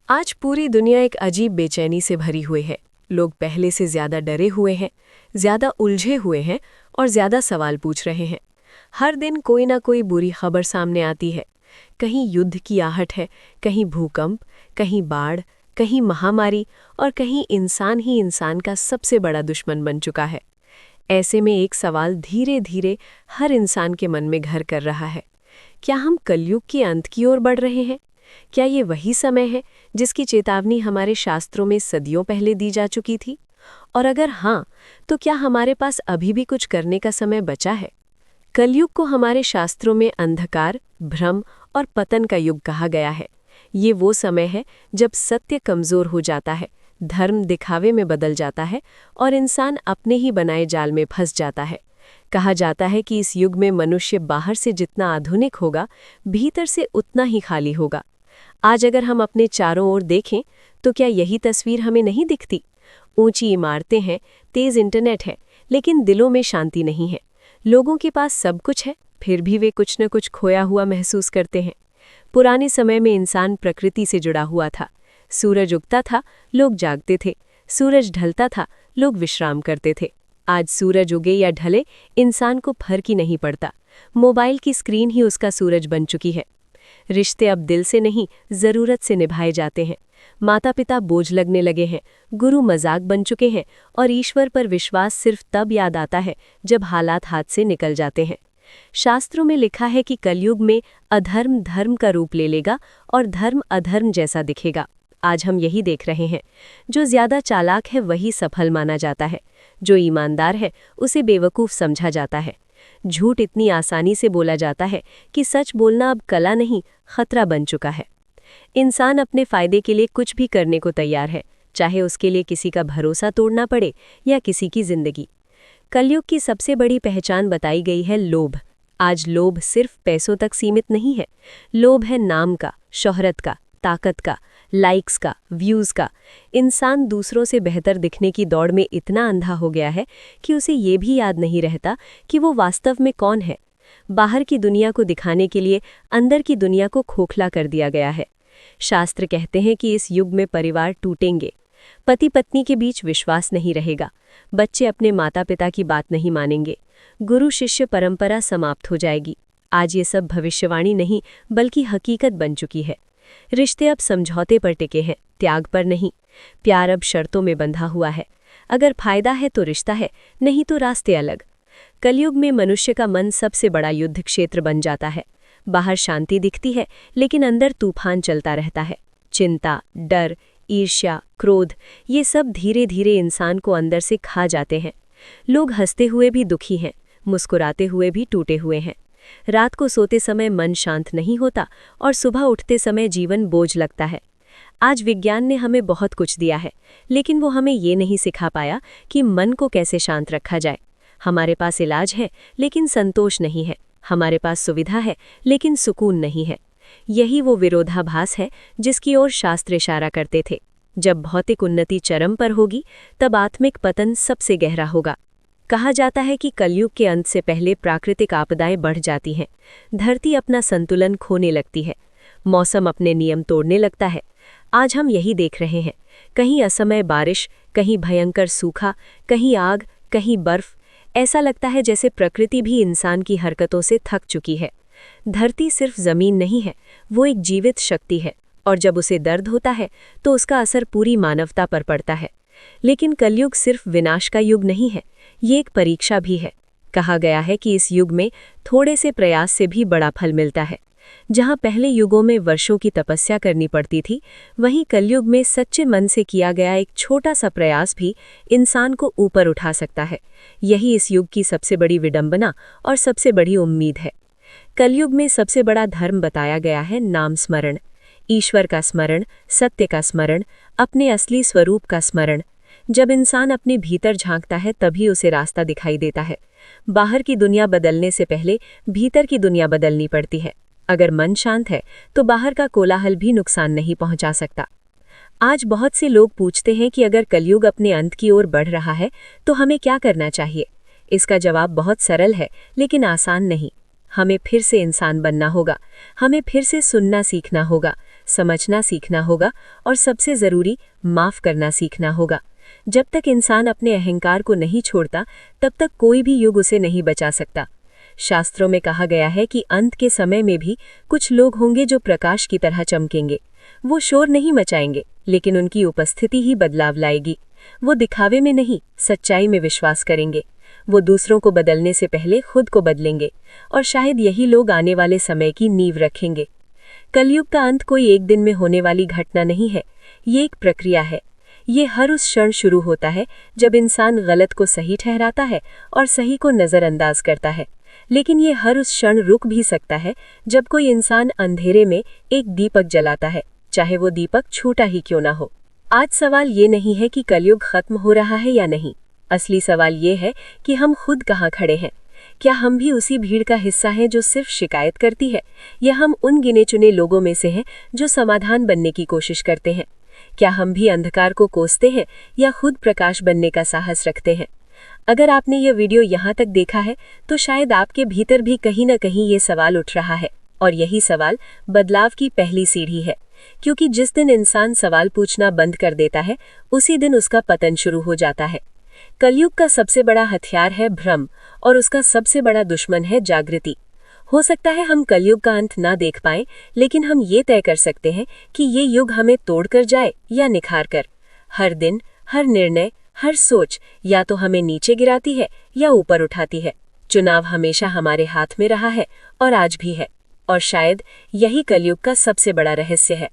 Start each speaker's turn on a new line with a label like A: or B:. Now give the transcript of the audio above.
A: आज पूरी दुनिया एक अजीब बेचैनी से भरी हुई है। लोग पहले से ज्यादा डरे हुए हैं, ज्यादा उलझे हुए हैं और ज्यादा सवाल पूछ रहे हैं। हर दिन कोई ना कोई बुरी खबर सामने आती है। कहीं युद्ध की आहट है, कहीं भूकंप, कहीं बाढ़, कहीं महामारी और कहीं इंसान ही इंसान का सबसे बड़ा दुश्मन बन चुका है। ऐसे में एक सवाल धीरे धीरे हर इंसान के मन में घर कर रहा है। क्या हम कलयुग के अंत की ओर बढ़ रहे हैं? क्या ये वही समय है जिसकी चेतावनी हमारे शास्त्रों में सदियों पहले दी जा चुकी थी? और अगर हाँ, तो क्या हमारे पास अभी भी कुछ करने का समय बचा है? कलयुग को हमारे शास्त्रों में अंधकार, भ्रम और पतन का युग कहा गया है। ये वो समय है जब सत्य कमजोर हो जाता है, धर्म दिखावे में बदल जाता है और इंसान अपने ही बनाए जाल में फंस जाता है। कहा जाता है कि इस युग में मनुष्य बाहर से जितना आधुनिक होगा, भीतर से उतना ही खाली होगा। आज अगर हम अपने चारों ओर देखें तो क्या यही तस्वीर हमें नहीं दिखती? ऊंची इमारतें हैं, तेज इंटरनेट है, लेकिन दिलों में शांति नहीं है। लोगों के पास सब कुछ है, फिर भी वे कुछ न कुछ खोया हुआ महसूस करते हैं। पुराने समय में इंसान प्रकृति से जुड़ा हुआ था। सूरज उगता था, लोग जागते थे। सूरज ढलता था, लोग विश्राम करते थे। आज सूरज उगे या ढले, इंसान को फर्क ही नहीं पड़ता। मोबाइल की स्क्रीन ही उसका सूरज बन चुकी है। रिश्ते अब दिल से नहीं, जरूरत से निभाए जाते हैं। माता पिता बोझ लगने लगे हैं, गुरु मजाक बन चुके हैं और ईश्वर पर विश्वास सिर्फ तब याद आता है जब हालात हाथ से निकल जाते हैं। शास्त्रों में लिखा है कि कलयुग में अधर्म धर्म का रूप ले लेगा और धर्म अधर्म जैसा दिखेगा। आज हम यही देख रहे हैं। जो ज्यादा चालाक है वही सफल माना जाता है, जो ईमानदार है उसे बेवकूफ़ समझा जाता है। झूठ इतनी आसानी से बोला जाता है कि सच बोलना अब कला नहीं, खतरा बन चुका है। इंसान अपने फायदे के लिए कुछ भी करने को तैयार है, चाहे उसके लिए किसी का भरोसा तोड़ना पड़े या किसी की जिंदगी। कलयुग की सबसे बड़ी पहचान बताई गई है लोभ। आज लोभ सिर्फ पैसों तक सीमित नहीं है। लोभ है नाम का, शोहरत का, ताकत का, लाइक्स का, व्यूज़ का। इंसान दूसरों से बेहतर दिखने की दौड़ में इतना अंधा हो गया है कि उसे ये भी याद नहीं रहता कि वो वास्तव में कौन है। बाहर की दुनिया को दिखाने के लिए अंदर की दुनिया को खोखला कर दिया गया है। शास्त्र कहते हैं कि इस युग में परिवार टूटेंगे, पति पत्नी के बीच विश्वास नहीं रहेगा, बच्चे अपने माता पिता की बात नहीं मानेंगे, गुरु शिष्य परंपरा समाप्त हो जाएगी। आज ये सब भविष्यवाणी नहीं बल्कि हकीकत बन चुकी है। रिश्ते अब समझौते पर टिके हैं, त्याग पर नहीं। प्यार अब शर्तों में बंधा हुआ है। अगर फायदा है तो रिश्ता है, नहीं तो रास्ते अलग। कलयुग में मनुष्य का मन सबसे बड़ा युद्ध क्षेत्र बन जाता है। बाहर शांति दिखती है, लेकिन अंदर तूफान चलता रहता है। चिंता, डर, ईर्ष्या, क्रोध, ये सब धीरे धीरे इंसान को अंदर से खा जाते हैं। लोग हंसते हुए भी दुखी हैं, मुस्कुराते हुए भी टूटे हुए हैं। रात को सोते समय मन शांत नहीं होता और सुबह उठते समय जीवन बोझ लगता है। आज विज्ञान ने हमें बहुत कुछ दिया है, लेकिन वो हमें ये नहीं सिखा पाया कि मन को कैसे शांत रखा जाए। हमारे पास इलाज है, लेकिन संतोष नहीं है। हमारे पास सुविधा है, लेकिन सुकून नहीं है। यही वो विरोधाभास है जिसकी ओर शास्त्र इशारा करते थे। जब भौतिक उन्नति चरम पर होगी, तब आत्मिक पतन सबसे गहरा होगा। कहा जाता है कि कलयुग के अंत से पहले प्राकृतिक आपदाएं बढ़ जाती हैं। धरती अपना संतुलन खोने लगती है, मौसम अपने नियम तोड़ने लगता है। आज हम यही देख रहे हैं। कहीं असमय बारिश, कहीं भयंकर सूखा, कहीं आग, कहीं बर्फ। ऐसा लगता है जैसे प्रकृति भी इंसान की हरकतों से थक चुकी है। धरती सिर्फ जमीन नहीं है, वो एक जीवित शक्ति है, और जब उसे दर्द होता है तो उसका असर पूरी मानवता पर पड़ता है। लेकिन कलयुग सिर्फ विनाश का युग नहीं है, ये एक परीक्षा भी है। कहा गया है कि इस युग में थोड़े से प्रयास से भी बड़ा फल मिलता है। जहां पहले युगों में वर्षों की तपस्या करनी पड़ती थी, वहीं कलयुग में सच्चे मन से किया गया एक छोटा सा प्रयास भी इंसान को ऊपर उठा सकता है। यही इस युग की सबसे बड़ी विडंबना और सबसे बड़ी उम्मीद है। कलयुग में सबसे बड़ा धर्म बताया गया है नाम स्मरण, ईश्वर का स्मरण, सत्य का स्मरण, अपने असली स्वरूप का स्मरण। जब इंसान अपने भीतर झांकता है तभी उसे रास्ता दिखाई देता है। बाहर की दुनिया बदलने से पहले भीतर की दुनिया बदलनी पड़ती है। अगर मन शांत है तो बाहर का कोलाहल भी नुकसान नहीं पहुंचा सकता। आज बहुत से लोग पूछते हैं कि अगर कलयुग अपने अंत की ओर बढ़ रहा है तो हमें क्या करना चाहिए। इसका जवाब बहुत सरल है, लेकिन आसान नहीं। हमें फिर से इंसान बनना होगा, हमें फिर से सुनना सीखना होगा, समझना सीखना होगा और सबसे ज़रूरी माफ़ करना सीखना होगा। जब तक इंसान अपने अहंकार को नहीं छोड़ता, तब तक कोई भी युग उसे नहीं बचा सकता। शास्त्रों में कहा गया है कि अंत के समय में भी कुछ लोग होंगे जो प्रकाश की तरह चमकेंगे। वो शोर नहीं मचाएंगे, लेकिन उनकी उपस्थिति ही बदलाव लाएगी। वो दिखावे में नहीं, सच्चाई में विश्वास करेंगे। वो दूसरों को बदलने से पहले खुद को बदलेंगे, और शायद यही लोग आने वाले समय की नींव रखेंगे। कलयुग का अंत कोई एक दिन में होने वाली घटना नहीं है, ये एक प्रक्रिया है। ये हर उस क्षण शुरू होता है जब इंसान गलत को सही ठहराता है और सही को नज़रअंदाज करता है। लेकिन ये हर उस क्षण रुक भी सकता है जब कोई इंसान अंधेरे में एक दीपक जलाता है, चाहे वो दीपक छोटा ही क्यों ना हो। आज सवाल ये नहीं है कि कलयुग खत्म हो रहा है या नहीं। असली सवाल ये है कि हम खुद कहाँ खड़े हैं। क्या हम भी उसी भीड़ का हिस्सा हैं जो सिर्फ शिकायत करती है, या हम उन गिने चुने लोगों में से हैं जो समाधान बनने की कोशिश करते हैं? क्या हम भी अंधकार को कोसते हैं या खुद प्रकाश बनने का साहस रखते हैं? अगर आपने यह वीडियो यहाँ तक देखा है तो शायद आपके भीतर भी कहीं ना कहीं ये सवाल उठ रहा है, और यही सवाल बदलाव की पहली सीढ़ी है। क्योंकि जिस दिन इंसान सवाल पूछना बंद कर देता है, उसी दिन उसका पतन शुरू हो जाता है। कलयुग का सबसे बड़ा हथियार है भ्रम, और उसका सबसे बड़ा दुश्मन है जागृति। हो सकता है हम कलयुग का अंत ना देख पाएं, लेकिन हम ये तय कर सकते हैं कि ये युग हमें तोड़कर जाए या निखार कर। हर दिन, हर निर्णय, हर सोच या तो हमें नीचे गिराती है या ऊपर उठाती है। चुनाव हमेशा हमारे हाथ में रहा है और आज भी है, और शायद यही कलयुग का सबसे बड़ा रहस्य है।